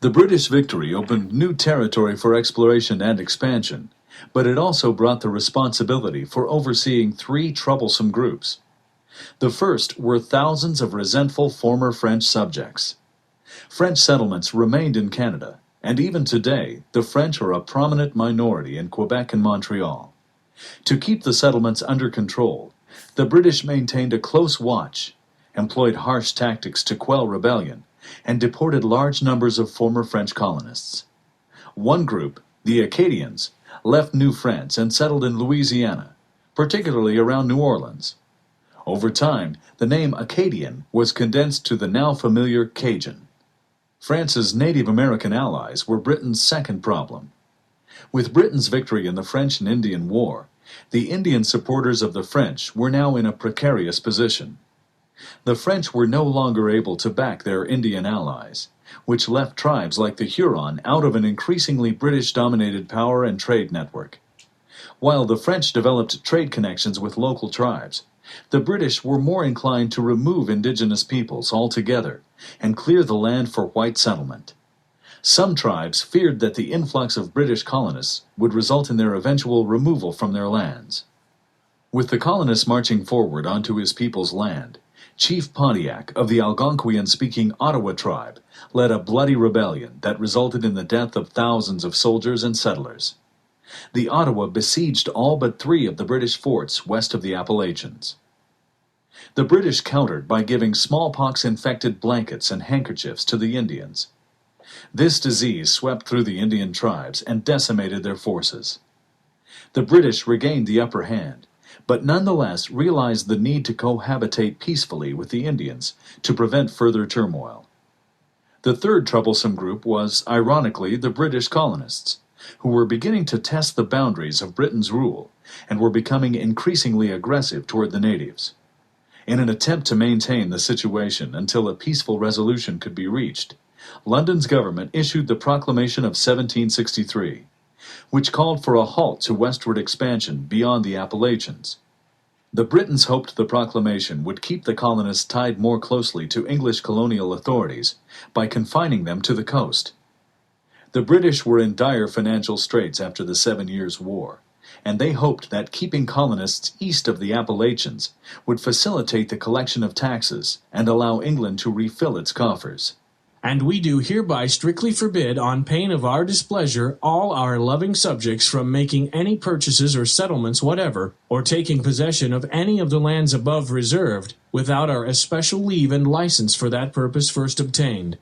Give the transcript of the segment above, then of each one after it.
The British victory opened new territory for exploration and expansion, but it also brought the responsibility for overseeing three troublesome groups. The first were thousands of resentful former French subjects. French settlements remained in Canada, and even today, the French are a prominent minority in Quebec and Montreal. To keep the settlements under control, the British maintained a close watch, employed harsh tactics to quell rebellion, and deported large numbers of former French colonists. One group, the Acadians, left New France and settled in Louisiana, particularly around New Orleans. Over time, the name Acadian was condensed to the now familiar Cajun. France's Native American allies were Britain's second problem. With Britain's victory in the French and Indian War, the Indian supporters of the French were now in a precarious position. The French were no longer able to back their Indian allies, which left tribes like the Huron out of an increasingly British-dominated power and trade network. While the French developed trade connections with local tribes, the British were more inclined to remove indigenous peoples altogether and clear the land for white settlement. Some tribes feared that the influx of British colonists would result in their eventual removal from their lands. With the colonists marching forward onto his people's land, Chief Pontiac of the Algonquian-speaking Ottawa tribe led a bloody rebellion that resulted in the death of thousands of soldiers and settlers. The Ottawa besieged all but 3 of the British forts west of the Appalachians. The British countered by giving smallpox-infected blankets and handkerchiefs to the Indians. This disease swept through the Indian tribes and decimated their forces. The British regained the upper hand, but nonetheless realized the need to cohabitate peacefully with the Indians to prevent further turmoil. The third troublesome group was, ironically, the British colonists, who were beginning to test the boundaries of Britain's rule and were becoming increasingly aggressive toward the natives. In an attempt to maintain the situation until a peaceful resolution could be reached, London's government issued the Proclamation of 1763, which called for a halt to westward expansion beyond the Appalachians. The Britons hoped the proclamation would keep the colonists tied more closely to English colonial authorities by confining them to the coast. The British were in dire financial straits after the 7 Years' War, and they hoped that keeping colonists east of the Appalachians would facilitate the collection of taxes and allow England to refill its coffers. And we do hereby strictly forbid, on pain of our displeasure, all our loving subjects from making any purchases or settlements whatever, or taking possession of any of the lands above reserved, without our especial leave and license for that purpose first obtained.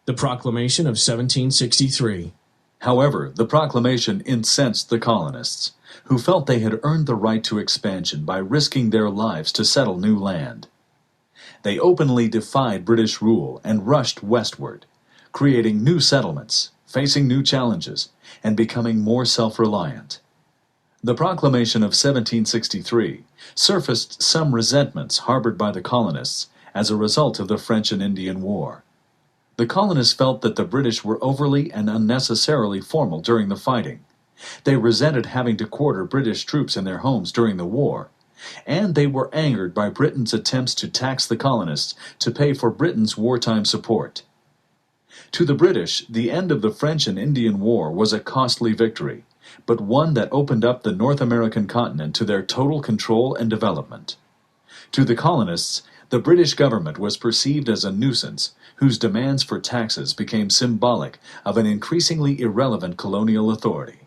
The Proclamation of 1763. However, the proclamation incensed the colonists, who felt they had earned the right to expansion by risking their lives to settle new land. They openly defied British rule and rushed westward, creating new settlements, facing new challenges, and becoming more self-reliant. The Proclamation of 1763 surfaced some resentments harbored by the colonists as a result of the French and Indian War. The colonists felt that the British were overly and unnecessarily formal during the fighting. They resented having to quarter British troops in their homes during the war, and they were angered by Britain's attempts to tax the colonists to pay for Britain's wartime support. To the British, the end of the French and Indian War was a costly victory, but one that opened up the North American continent to their total control and development. To the colonists, the British government was perceived as a nuisance whose demands for taxes became symbolic of an increasingly irrelevant colonial authority.